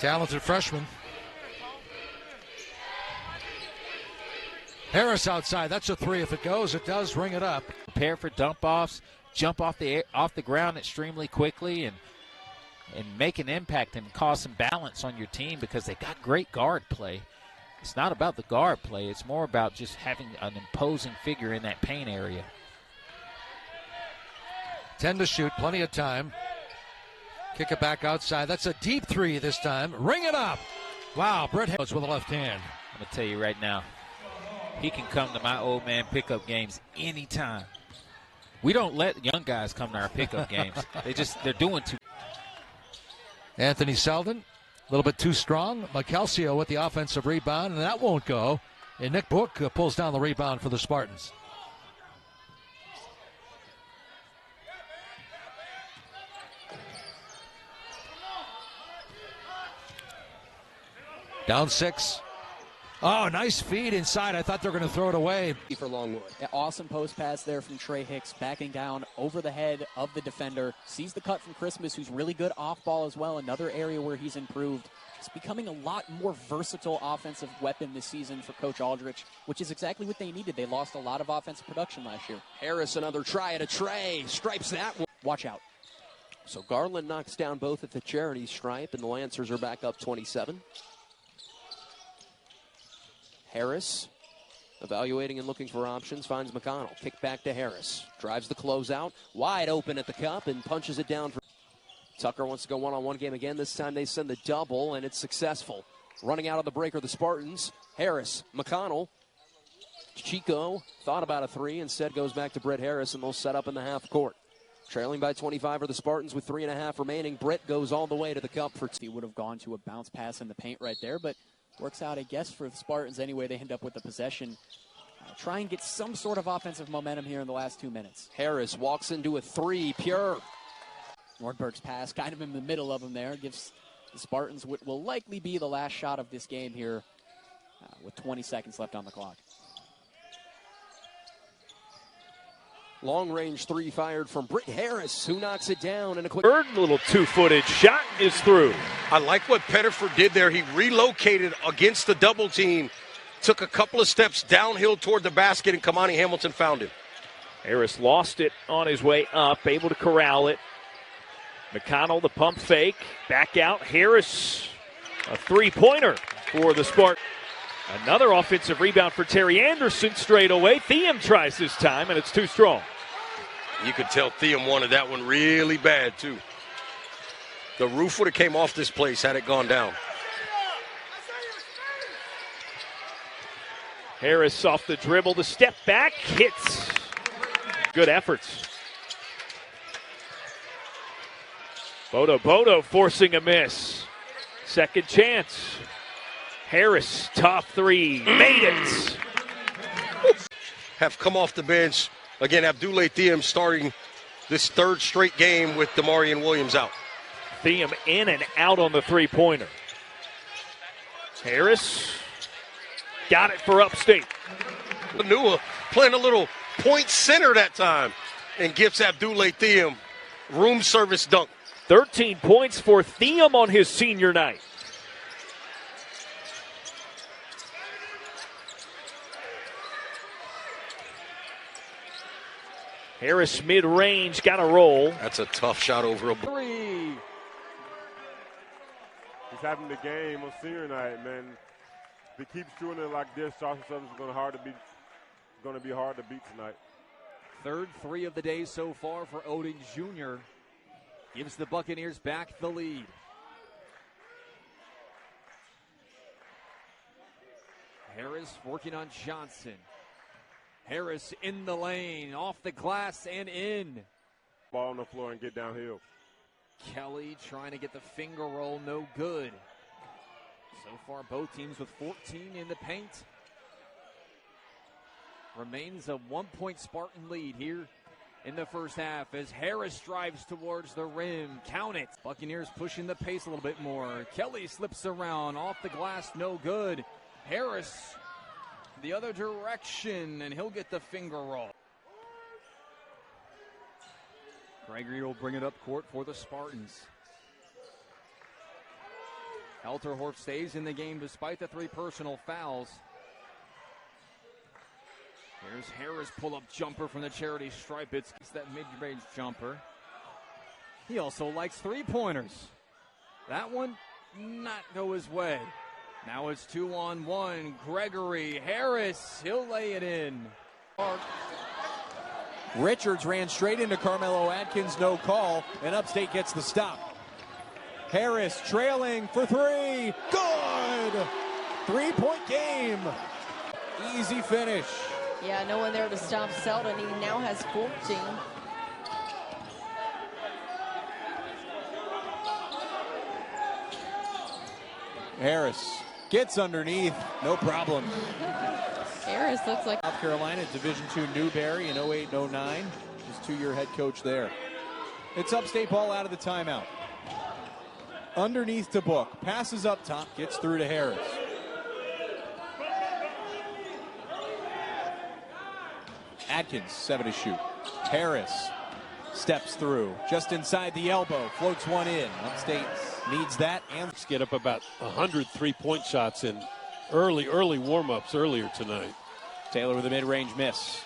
Talented freshman. Harris outside. That's a three. If it goes, it does. Ring it up. Prepare for dump-offs, jump off the ground extremely quickly, and make an impact and cause some balance on your team because they got great guard play. It's not about the guard play. It's more about just having an imposing figure in that paint area. 10 to shoot. Plenty of time. Kick it back outside. That's a deep three this time. Ring it up. Wow, Brit Harris with a left hand. I'm going to tell you right now, he can come to my old man pickup games anytime. We don't let young guys come to our pickup games. They're doing too. Anthony Selden, a little bit too strong. Macalcio with the offensive rebound, and that won't go. And Nick Book pulls down the rebound for the Spartans. Down 6. Oh, nice feed inside. I thought they were going to throw it away. For Longwood. Awesome post pass there from Trey Hicks, backing down over the head of the defender. Sees the cut from Christmas, who's really good off ball as well. Another area where he's improved. It's becoming a lot more versatile offensive weapon this season for Coach Aldrich, which is exactly what they needed. They lost a lot of offensive production last year. Harris, another try at a Trey. Stripes that one. Watch out. So Garland knocks down both at the charity stripe, and the Lancers are back up 27. Harris, evaluating and looking for options, finds McConnell. Kick back to Harris. Drives the closeout. Wide open at the cup and punches it down. Tucker wants to go one-on-one game again. This time they send the double, and it's successful. Running out of the break are the Spartans. Harris, McConnell. Chico thought about a three. Instead goes back to Brit Harris, and they'll set up in the half court. Trailing by 25 are the Spartans with 3.5 remaining. Brit goes all the way to the cup for two. He would have gone to a bounce pass in the paint right there, but works out, I guess, for the Spartans anyway. They end up with the possession. Try and get some sort of offensive momentum here in the last 2 minutes. Harris walks into a three, pure. Nordberg's pass kind of in the middle of them there. Gives the Spartans what will likely be the last shot of this game here with 20 seconds left on the clock. Long-range three fired from Brit Harris, who knocks it down in a quick... Third little two-footed shot is through. I like what Pettiford did there. He relocated against the double team, took a couple of steps downhill toward the basket, and Kamani Hamilton found him. Harris lost it on his way up, able to corral it. McConnell, the pump fake, back out. Harris, a three-pointer for the Spartans. Another offensive rebound for Terry Anderson straight away. Thiem tries this time, and it's too strong. You could tell Thiem wanted that one really bad, too. The roof would have came off this place had it gone down. Harris off the dribble, the step back, hits. Good efforts. Bodo forcing a miss. Second chance. Harris, top three, made it. Have come off the bench. Again, Abdoulaye Thiem starting this third straight game with Damarian Williams out. Thiem in and out on the three-pointer. Harris got it for Upstate. Manua playing a little point center that time and gives Abdoulaye Thiem room service dunk. 13 points for Thiem on his senior night. Harris mid-range, got a roll. That's a tough shot over a three. He's having the game on senior night, man. If he keeps doing it like this, Charleston Southern's going to be hard to beat tonight. Third three of the day so far for Oding Jr. Gives the Buccaneers back the lead. Harris working on Johnson. Harris in the lane, off the glass and in. Ball on the floor and get downhill. Kelly trying to get the finger roll, no good. So far, both teams with 14 in the paint. Remains a 1-point Spartan lead here in the first half as Harris drives towards the rim. Count it. Buccaneers pushing the pace a little bit more. Kelly slips around, off the glass, no good. Harris the other direction, and he'll get the finger roll. Gregory will bring it up court for the Spartans. Helterhorst stays in the game despite the 3 personal fouls. Here's Harris, pull-up jumper from the charity stripe. It's that mid-range jumper. He also likes 3-pointers. That one not go his way. Now it's 2-on-1. Gregory, Harris, he'll lay it in. Richards ran straight into Carmelo Atkins, no call, and Upstate gets the stop. Harris trailing for 3. Good! 3-point game. Easy finish. Yeah, no one there to stop Selden. He now has 14. Harris gets underneath, no problem. Harris looks like South Carolina, Division II Newberry in 08 and 09. His 2-year head coach there. It's Upstate ball out of the timeout. Underneath to Book. Passes up top, gets through to Harris. Atkins, 7 to shoot. Harris steps through, just inside the elbow, floats one in. Upstate needs that and get up about 100 3-point shots in early warm-ups earlier tonight. Taylor with a mid-range miss.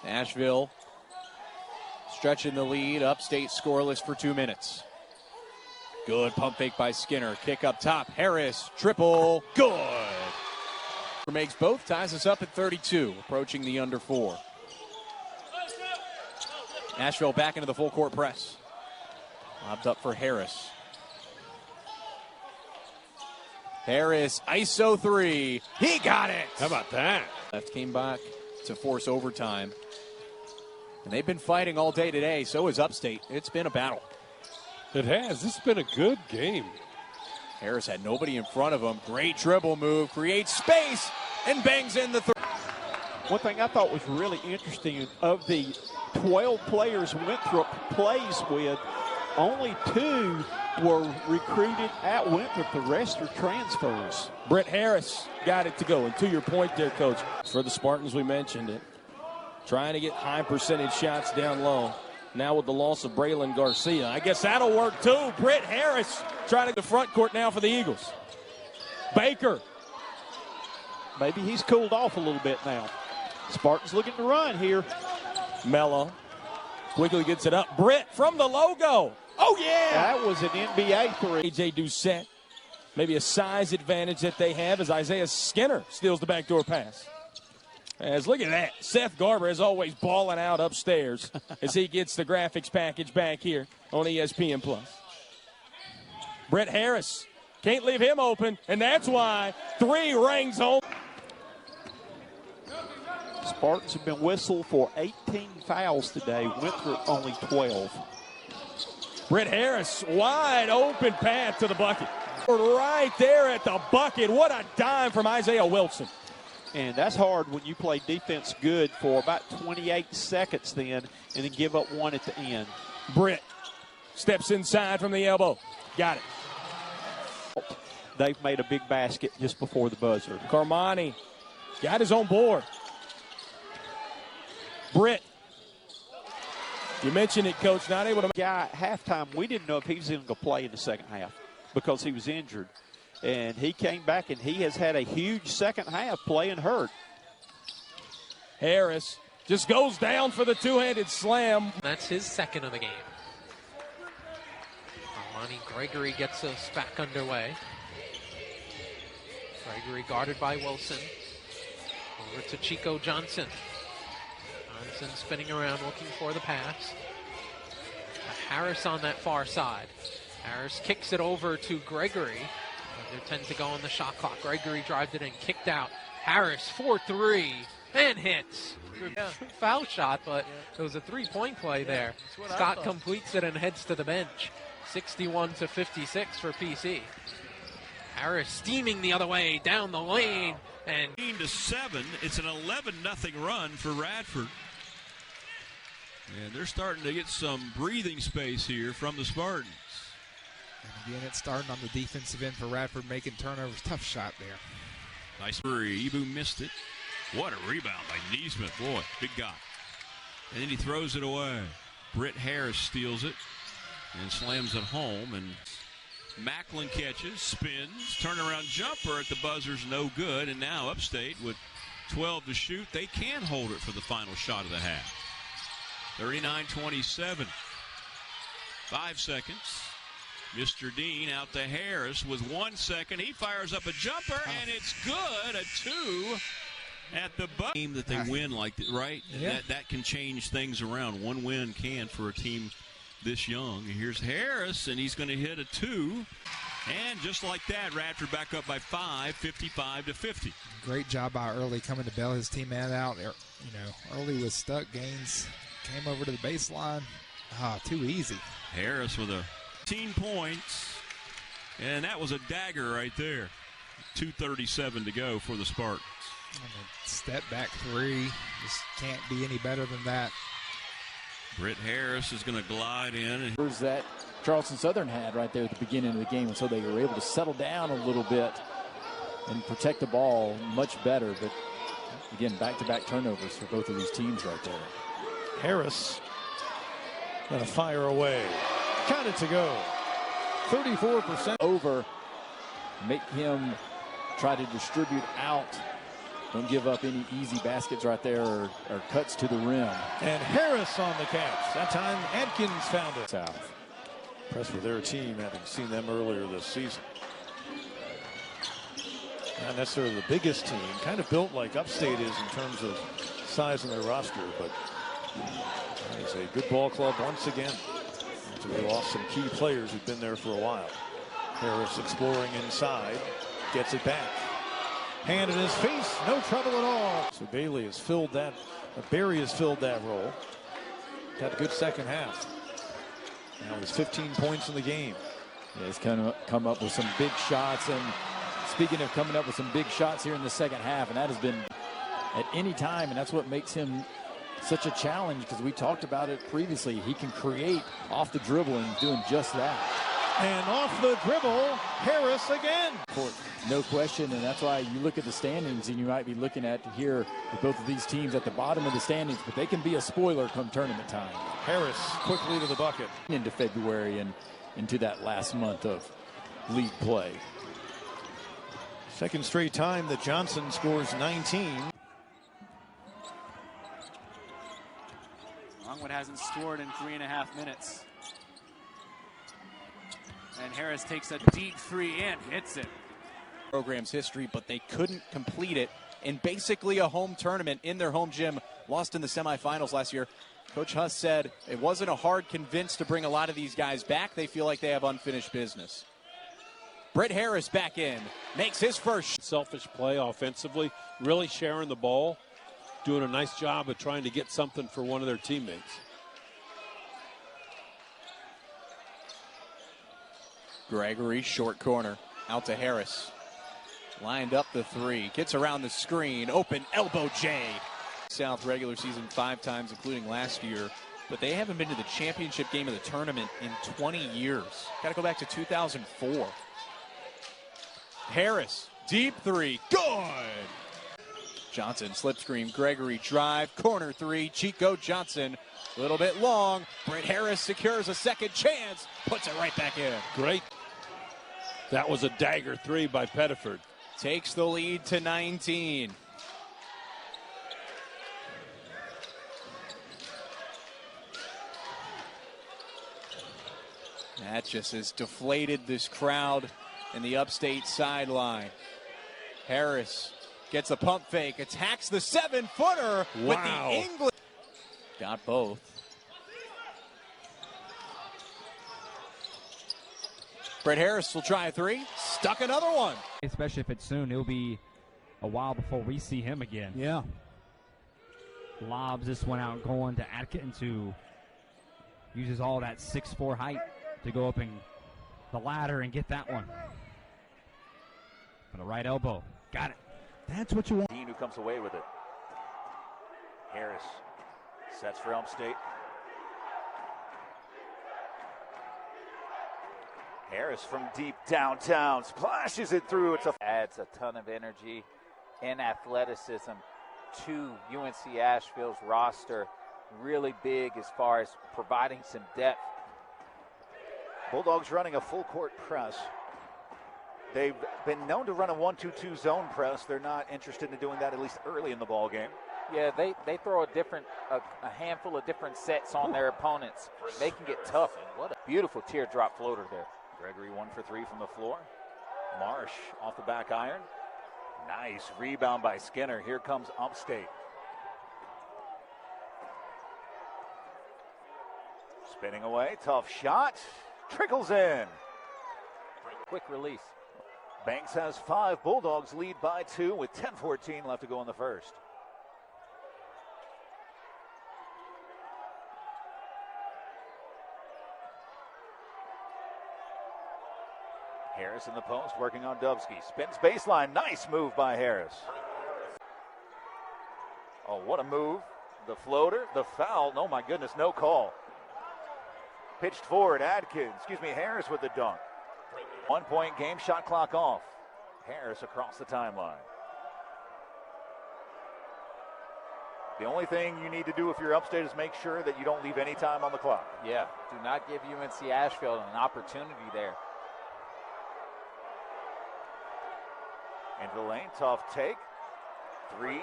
Nashville stretching the lead. Upstate scoreless for 2 minutes. Good pump fake by Skinner. Kick up top. Harris, triple. Good. Makes both, ties us up at 32, approaching the under 4. Nashville back into the full court press. Lobbed up for Harris. Harris, ISO 3. He got it. How about that? Left came back to force overtime. And they've been fighting all day today. So is Upstate. It's been a battle. It has. This has been a good game. Harris had nobody in front of him. Great dribble move. Creates space and bangs in the 3. One thing I thought was really interesting, of the 12 players Winthrop plays with, only 2 were recruited at Winthrop. The rest are transfers. Brit Harris got it to go. And to your point there, Coach, for the Spartans, we mentioned it. Trying to get high percentage shots down low. Now with the loss of Braylon Garcia. I guess that'll work too. Brit Harris trying to the front court now for the Eagles. Baker. Maybe he's cooled off a little bit now. Spartans looking to run here. Mello quickly gets it up. Brit from the logo. Oh, yeah. That was an NBA 3. A.J. Doucette. Maybe a size advantage that they have as Isaiah Skinner steals the backdoor pass. As look at that. Seth Garber is always balling out upstairs as he gets the graphics package back here on ESPN+. Brit Harris. Can't leave him open, and that's why 3 rings home. Spartans have been whistled for 18 fouls today. Winthrop only 12. Brit Harris, wide open path to the bucket. Right there at the bucket. What a dime from Isaiah Wilson. And that's hard when you play defense good for about 28 seconds then, and then give up 1 at the end. Brit steps inside from the elbow. Got it. They've made a big basket just before the buzzer. Carmani got his own board. Brit. You mentioned it, Coach, not able to. Guy at halftime, we didn't know if he was even going to play in the second half because he was injured. And he came back, and he has had a huge second half playing hurt. Harris just goes down for the two-handed slam. That's his second of the game. Armani Gregory gets us back underway. Gregory guarded by Wilson. Over to Chico Johnson. Johnson spinning around looking for the pass. Harris on that far side. Harris kicks it over to Gregory. They tend to go on the shot clock. Gregory drives it in, kicked out. Harris 4-3 and hits. Foul shot, but it was a 3-point play there. Scott completes it and heads to the bench. 61-56 for PC. Harris steaming the other way down the lane and 7. It's an 11-0 run for Radford. And they're starting to get some breathing space here from the Spartans. And again, it's starting on the defensive end for Radford, making turnovers. Tough shot there. Nice three. Ibu missed it. What a rebound by Neesmith. Boy, big guy. And then he throws it away. Brit Harris steals it and slams it home. And Macklin catches, spins, turnaround jumper at the buzzer's no good. And now Upstate with 12 to shoot. They can hold it for the final shot of the half. 39-27. 5 seconds. Mr. Dean out to Harris with 1 second. He fires up a jumper, and it's good. A 2 at the game that they win like that, right? Yeah. That can change things around. One win can for a team this young. Here's Harris, and he's going to hit a 2. And just like that, Radford back up by 5, 55-50. Great job by Early coming to bail his teammate out. Early was stuck. Gaines came over to the baseline. Too easy. Harris with 15 points, and that was a dagger right there. 2:37 to go for the Spartans. And a step back 3. Just can't be any better than that. Brit Harris is going to glide in. Where's that Charleston Southern had right there at the beginning of the game, and so they were able to settle down a little bit and protect the ball much better. But again, back-to-back turnovers for both of these teams right there. Harris gonna fire away. Count it to go. 34% over. Make him try to distribute out. Don't give up any easy baskets right there or cuts to the rim. And Harris on the catch. That time Adkins found it. South. Impressed with their team, having seen them earlier this season. Not necessarily the biggest team, kind of built like Upstate is in terms of size in their roster, but it's a good ball club once again. So they lost some key players who've been there for a while. Harris exploring inside, gets it back. Hand in his face, no trouble at all. So Bailey has filled that, Barry has filled that role. Had a good second half. Now there's 15 points in the game. Yeah, he's kind of come up with some big shots. And speaking of coming up with some big shots here in the second half, and that has been at any time, and that's what makes him such a challenge, because we talked about it previously. He can create off the dribble and doing just that. And off the dribble, Harris again. No question, and that's why you look at the standings, and you might be looking at here with both of these teams at the bottom of the standings, but they can be a spoiler come tournament time. Harris quickly to the bucket. Into February and into that last month of league play. Second straight time that Johnson scores 19. Longwood hasn't scored in 3.5 minutes. And Harris takes a deep 3 in, hits it. Program's history, but they couldn't complete it in basically a home tournament in their home gym. Lost in the semifinals last year. Coach Huss said it wasn't a hard convince to bring a lot of these guys back. They feel like they have unfinished business. Brit Harris back in, makes his first. Selfish play offensively, really sharing the ball, doing a nice job of trying to get something for one of their teammates. Gregory, short corner, out to Harris. Lined up the 3, gets around the screen, open elbow J. South regular season 5 times, including last year, but they haven't been to the championship game of the tournament in 20 years. Got to go back to 2004. Harris, deep 3, good! Johnson, slip screen, Gregory drive, corner 3, Chico Johnson, a little bit long. Brit Harris secures a second chance, puts it right back in. Great. That was a dagger 3 by Pettiford. Takes the lead to 19. That just has deflated this crowd in the Upstate sideline. Harris gets a pump fake, attacks the 7-footer with the English. Got both. Brit Harris will try a 3, stuck another one. Especially if it's soon, it'll be a while before we see him again. Yeah. Lobs this one out going to Atkins, who uses all that 6'4" height to go up and the ladder and get that one. For the right elbow. Got it. That's what you want. Dean, who comes away with it. Harris sets for Upstate. Harris from deep downtown splashes it through. Adds a ton of energy and athleticism to UNC Asheville's roster. really big as far as providing some depth. Bulldogs running a full court press. They've been known to run a 1-2-2 zone press. They're not interested in doing that, at least early in the ball game. Yeah, they throw a handful of different sets on their opponents. They can get tough. And what a beautiful teardrop floater there. Gregory 1 for 3 from the floor. Marsh off the back iron. Nice rebound by Skinner. Here comes Upstate. Spinning away, tough shot. Trickles in. Quick release. Banks has 5. Bulldogs lead by 2 with 10-14 left to go in the first. Harris in the post, working on Dubsky. Spins baseline. Nice move by Harris. Oh, what a move. The floater, the foul. Oh, my goodness, no call. Pitched forward, Harris with the dunk. 1 point game, shot clock off. Harris across the timeline. The only thing you need to do if you're Upstate is make sure that you don't leave any time on the clock. Yeah, do not give UNC Asheville an opportunity there. Into the lane, tough take. 3,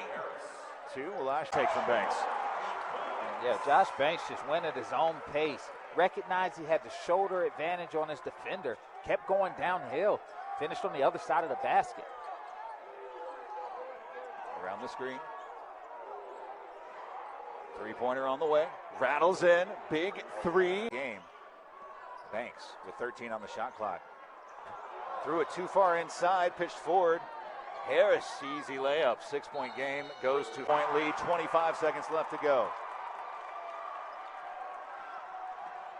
2, Lash takes from Banks. Yeah, Josh Banks just went at his own pace. Recognized he had the shoulder advantage on his defender. Kept going downhill. Finished on the other side of the basket. Around the screen. 3-pointer on the way. Rattles in. Big 3. Game. Banks with 13 on the shot clock. Threw it too far inside. Pitched forward. Harris, easy layup. 6-point game. Goes to point lead. 25 seconds left to go.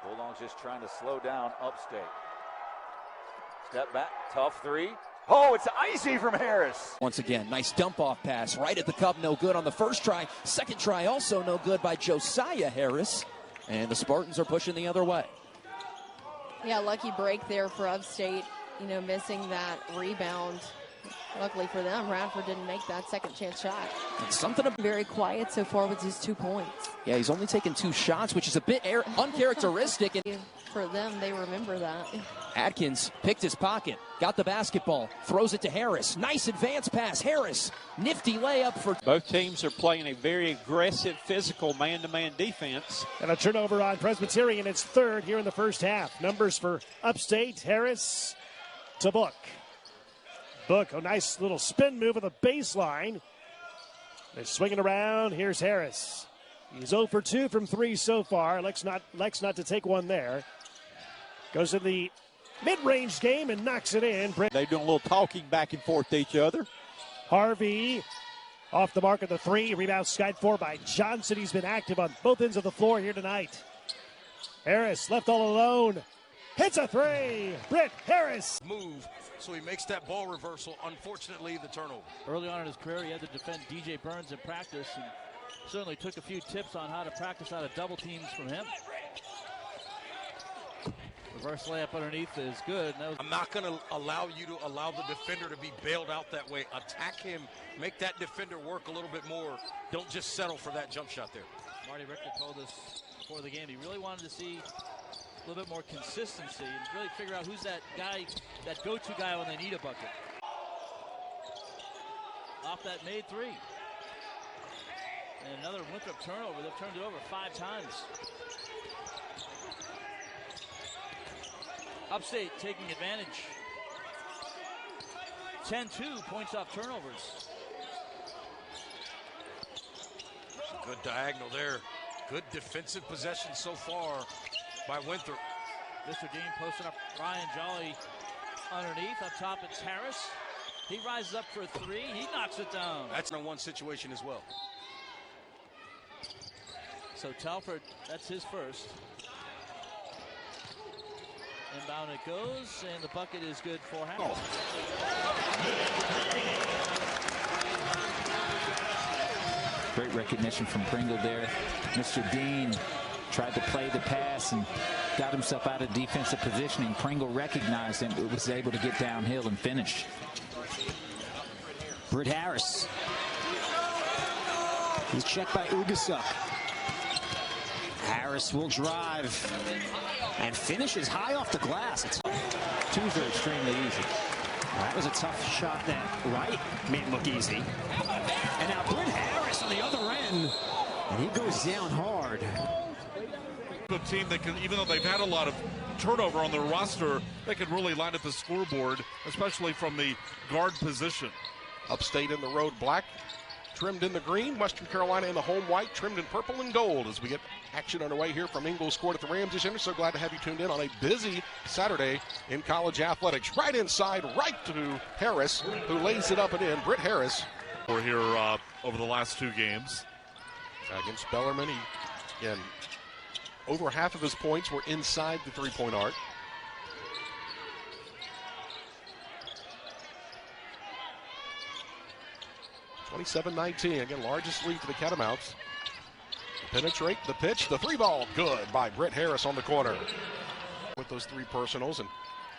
Bulldogs just trying to slow down Upstate. Step back, tough 3. Oh, it's icy from Harris. Once again, nice dump off pass right at the cup, no good on the first try. Second try also no good by Josiah Harris. And the Spartans are pushing the other way. Yeah, lucky break there for Upstate, missing that rebound. Luckily for them, Radford didn't make that second chance shot. And something very quiet so far with his 2 points. Yeah, he's only taken 2 shots, which is a bit uncharacteristic. And for them, they remember that. Atkins picked his pocket, got the basketball, throws it to Harris. Nice advance pass, Harris. Nifty layup for... Both teams are playing a very aggressive, physical man-to-man defense. And a turnover on Presbyterian. It's 3rd here in the first half. Numbers for Upstate, Harris to Book. Book, a nice little spin move of the baseline. They're swinging around. Here's Harris. He's 0 for 2 from 3 so far. Lex not to take one there. Goes to the mid-range game and knocks it in. They're doing a little talking back and forth to each other. Harvey off the mark of the 3. Rebound skied for by Johnson. He's been active on both ends of the floor here tonight. Harris left all alone. Hits a 3. Brit Harris. Move. So he makes that ball reversal. Unfortunately, the turnover. Early on in his career, he had to defend DJ Burns in practice, and certainly took a few tips on how to practice out of double teams from him. Reverse layup underneath is good. I'm not going to allow you to allow the defender to be bailed out that way. Attack him. Make that defender work a little bit more. Don't just settle for that jump shot there. Marty Richter told us before the game he really wanted to see a little bit more consistency and really figure out who's that guy, that go-to guy when they need a bucket. Off that made 3. And another Winthrop turnover. They've turned it over 5 times. Upstate taking advantage. 10-2 points off turnovers. Good diagonal there. Good defensive possession so far by Winthrop. Mr. Dean posting up Ryan Jolly underneath. Up top, it's Harris. He rises up for 3. He knocks it down. That's in a 1 situation as well. So Telford, that's his first. Inbound it goes, and the bucket is good for Harris. Great recognition from Pringle there. Mr. Dean tried to play the pass and got himself out of defensive positioning. Pringle recognized him, but was able to get downhill and finish. Brit Harris. He's checked by Ugasuk. Harris will drive and finishes high off the glass. Twos are extremely easy. That was a tough shot that right made look easy. And now Brit Harris on the other end, and he goes down hard. A team that can, even though they've had a lot of turnover on their roster, they can really line up the scoreboard, especially from the guard position. Upstate in the road black, trimmed in the green. Western Carolina in the home white, trimmed in purple and gold as we get action underway here from Ingles Court at the Ramsey Center. So glad to have you tuned in on a busy Saturday in college athletics. Right inside, right to Harris, who lays it up and in. Brit Harris. We're here over the last two games. Against Bellarmine, again, over half of his points were inside the three-point arc. (27-19). Again, largest lead for the Catamounts. Penetrate the pitch, the three ball, good by Brit Harris on the corner. With those three personals, and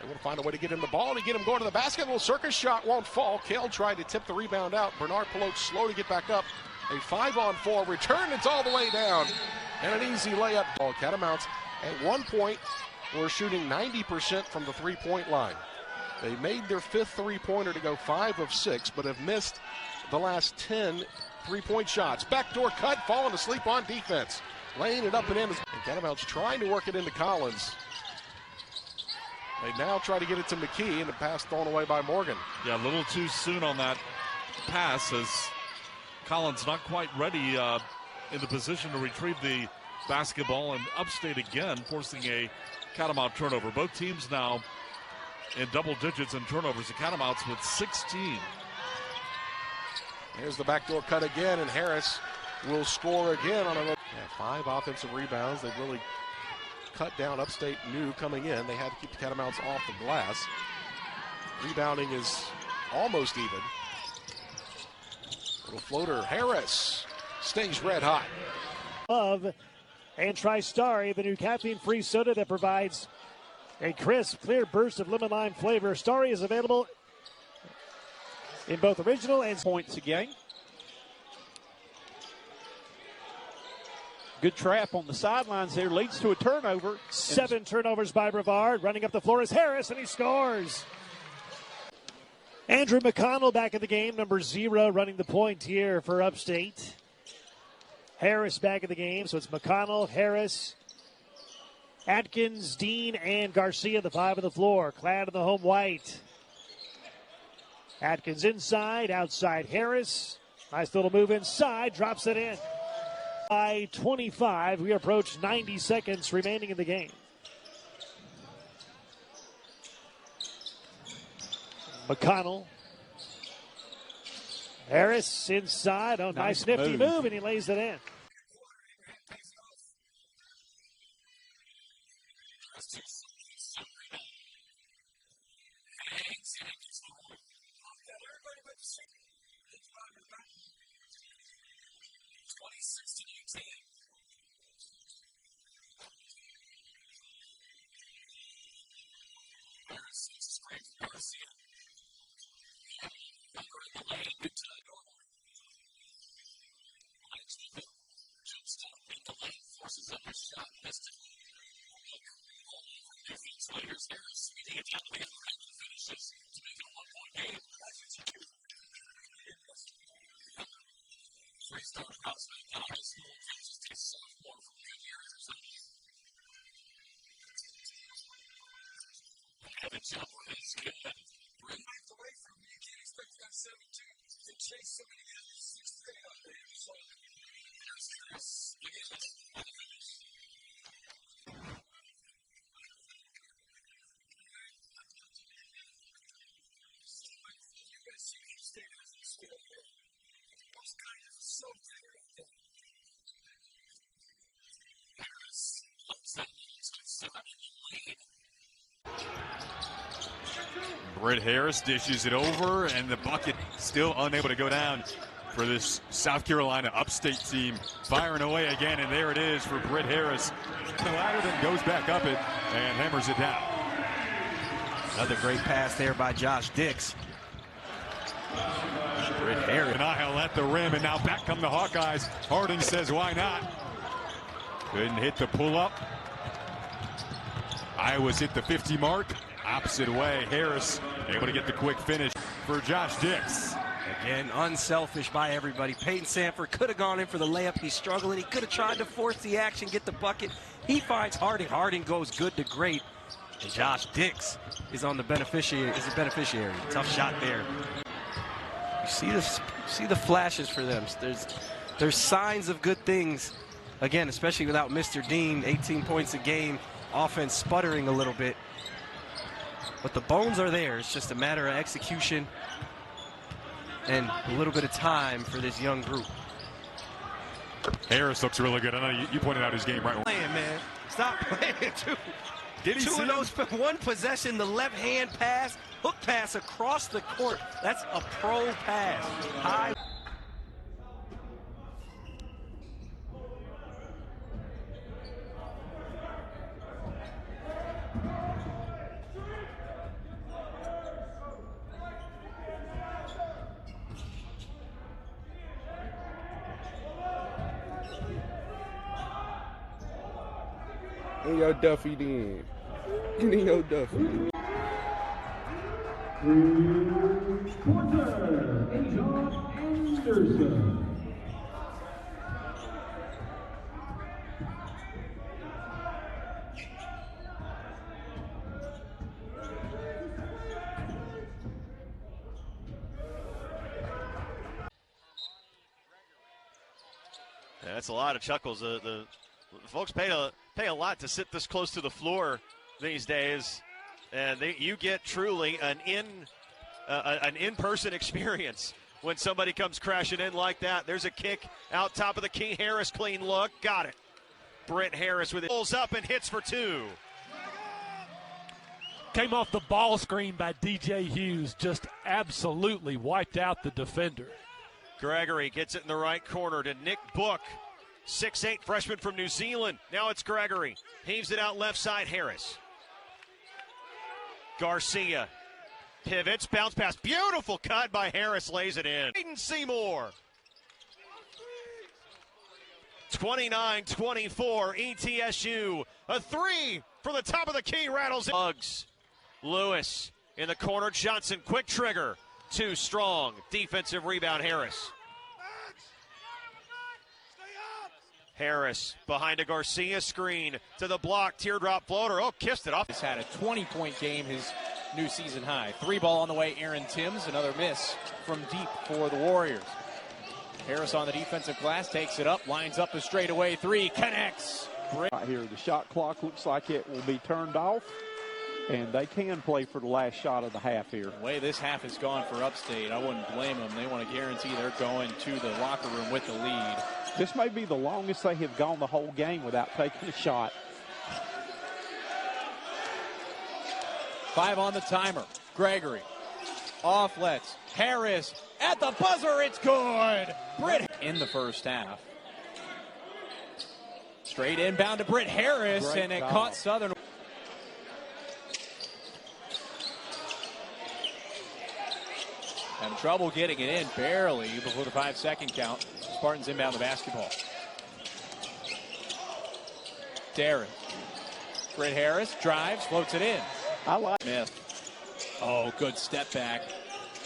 they want to find a way to get him the ball and get him going to the basket. A little circus shot won't fall. Kell tried to tip the rebound out. Bernard Pelote slow to get back up. A 5-on-4 return, it's all the way down. And an easy layup. Catamounts at one point were shooting 90% from the three-point line. They made their fifth three-pointer to go 5 of 6, but have missed the last 10 three-point shots. Backdoor cut, falling asleep on defense. Laying it up and in. And Catamounts trying to work it into Collins. They now try to get it to McKee, and the pass thrown away by Morgan. Yeah, a little too soon on that pass as Collins not quite ready in the position to retrieve the basketball, and Upstate again forcing a Catamount turnover. Both teams now in double digits in turnovers. The Catamounts with 16. Here's the backdoor cut again, and Harris will score again on a 5 offensive rebounds. They've really cut down Upstate new coming in. They had to keep the Catamounts off the glass. Rebounding is almost even. Little floater, Harris stays red hot. And try Starry, the new caffeine-free soda that provides a crisp, clear burst of lemon lime flavor. Starry is available in both original and points a game. Good trap on the sidelines there, leads to a turnover. 7 turnovers by Brevard. Running up the floor is Harris, and he scores. Andrew McConnell back in the game, number 0, running the point here for Upstate. Harris back in the game, so it's McConnell, Harris, Atkins, Dean, and Garcia, the 5 on the floor, clad in the home white. Atkins inside, outside Harris. Nice little move inside, drops it in. By 25, we approach 90 seconds remaining in the game. McConnell. Harris inside. Oh, nice nifty move, and he lays it in. Brit Harris dishes it over, and the bucket still unable to go down for this South Carolina Upstate team. Firing away again, and there it is for Brit Harris. The ladder then goes back up it and hammers it down. Another great pass there by Josh Dix. Brit Harris. Nihil at the rim, and now back come the Hawkeyes. Harding says, why not? Couldn't hit the pull-up. Iowa's hit the 50 mark. Opposite way, Harris able to get the quick finish for Josh Dix. Again, unselfish by everybody. Peyton Sanford could have gone in for the layup. He's struggling. He could have tried to force the action, get the bucket. He finds Harding. Harding goes good to great. And Josh Dix is on the beneficiary. Tough shot there. You see this? See the flashes for them. There's signs of good things. Again, especially without Mr. Dean, 18 points a game, offense sputtering a little bit. But the bones are there. It's just a matter of execution and a little bit of time for this young group. Harris looks really good. I know you pointed out his game right. Playing, man. Stop playing. Two of those, one possession, the left-hand pass, hook pass across the court. That's a pro pass. High. In your Duffy then. In your Duffy. That's a lot of chuckles. The folks pay a lot to sit this close to the floor these days, and you get truly an in-person experience when somebody comes crashing in like that. There's a kick out top of the key. Harris, clean look, got it. Brit Harris with it, pulls up and hits for two. Came off the ball screen by DJ Hughes, just absolutely wiped out the defender. Gregory gets it in the right corner to Nick Book. 6'8" freshman from New Zealand. Now it's Gregory. Heaves it out left side, Harris. Garcia pivots, bounce pass. Beautiful cut by Harris, lays it in. Aiden Seymour. 29-24, ETSU. A three from the top of the key, rattles in. Bugs. Lewis in the corner, Johnson, quick trigger. Too strong. Defensive rebound, Harris. Harris behind a Garcia screen to the block, teardrop floater. Oh, kissed it off. He's had a 20-point game, his new season high. 3 ball on the way, Aaron Timms. Another miss from deep for the Warriors. Harris on the defensive glass, takes it up, lines up a straightaway 3, connects. Right here, the shot clock looks like it will be turned off, and they can play for the last shot of the half here. The way this half has gone for Upstate, I wouldn't blame them. They want to guarantee they're going to the locker room with the lead. This may be the longest they have gone the whole game without taking a shot. 5 on the timer. Gregory. Offlets. Harris at the buzzer. It's good. Brit in the first half. Straight inbound to Brit Harris, and it caught Southern. Having trouble getting it in, barely before the 5-second count. Spartans inbound the basketball. Darren. Brit Harris drives, floats it in. I like Smith. Oh, good step back.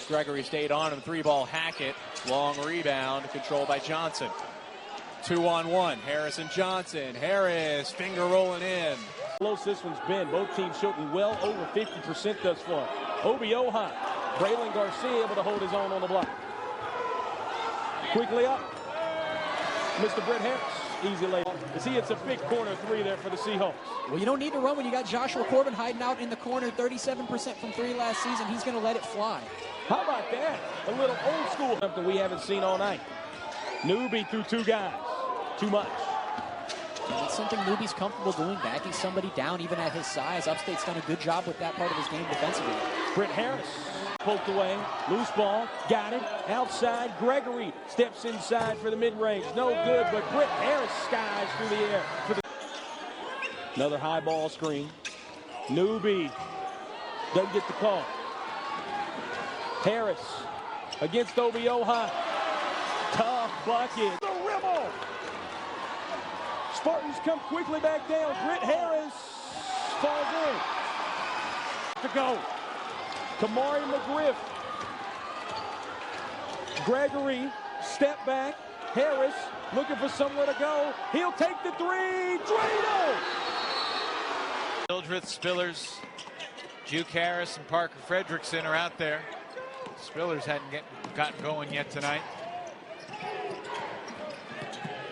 Gregory stayed on him. 3-ball Hackett. Long rebound, controlled by Johnson. 2-on-1. Harris and Johnson. Harris, finger rolling in. Close this one's been. Both teams shooting well over 50% thus far. Obi Oha. Braylon Garcia able to hold his own on the block. Quickly up. Mr. Brit Harris. Easy layup. As he hits a big corner 3 there for the Seahawks. Well, you don't need to run when you got Joshua Corbin hiding out in the corner. 37% from 3 last season. He's going to let it fly. How about that? A little old school. Something we haven't seen all night. Newbie through 2 guys. Too much. It's something Newbie's comfortable doing, backing somebody down even at his size. Upstate's done a good job with that part of his game defensively. Brit Harris poked away, loose ball, got it, outside. Gregory steps inside for the mid-range. No good, but Brit Harris skies through the air. Another high ball screen. Newbie doesn't get the call. Harris against Obi Oha. Tough bucket. The Rimmel. Spartans come quickly back down. Brit Harris falls in. To go. Kamari McGriff. Gregory, step back. Harris looking for somewhere to go. He'll take the three. Drano! Hildreth, Spillers, Juke Harris, and Parker Fredrickson are out there. Spillers hadn't gotten going yet tonight.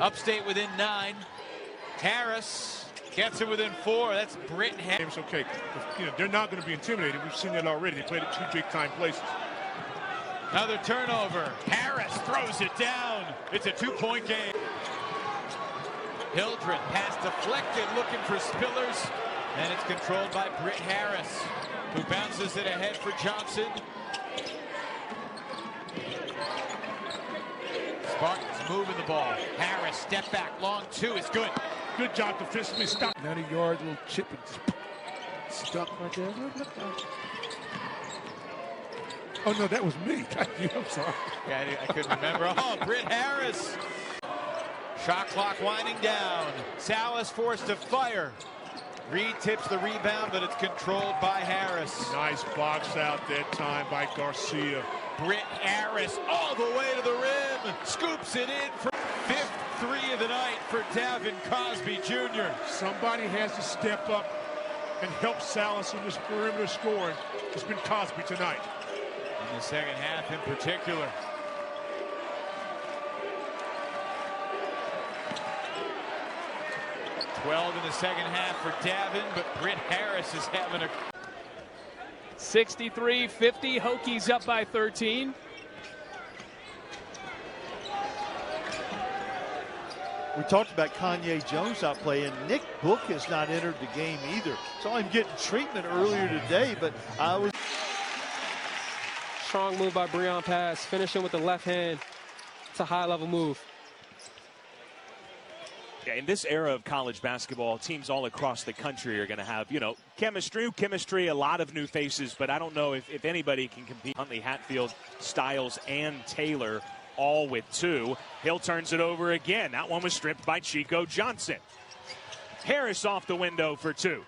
Upstate within 9. Harris gets it within 4. That's Brit Harris. Okay, you know, they're not going to be intimidated. We've seen that already. They played at 2 big-time places. Another turnover. Harris throws it down. It's a 2-point game. Hildreth pass deflected, looking for Spillers, and it's controlled by Brit Harris, who bounces it ahead for Johnson. Spartans moving the ball. Harris, step back, long 2 is good. Good job defensively. Stop. 90 yards, little chip and stuck right there. Oh, no, that was me. I'm sorry. Yeah, I couldn't remember. Oh, Brit Harris. Shot clock winding down. Salas forced to fire. Reed tips the rebound, but it's controlled by Harris. Nice box out that time by Garcia. Brit Harris all the way to the rim. Scoops it in for 5th 3 of the night for Davin Cosby Jr. Somebody has to step up and help Salas in this perimeter scoring. It's been Cosby tonight. In the second half in particular. .12 in the second half for Davin, but Brit Harris is having a 63-50, Hokies up by 13. We talked about Kanye Jones not playing. Nick Book has not entered the game either. Saw him getting treatment earlier today, but I was... Strong move by Breon Pass, finishing with the left hand. It's a high-level move. Yeah, in this era of college basketball, teams all across the country are going to have, you know, chemistry, a lot of new faces, but I don't know if anybody can compete. Huntley, Hatfield, Styles, and Taylor all with 2. Hill turns it over again. That one was stripped by Chico Johnson. Harris off the window for 2.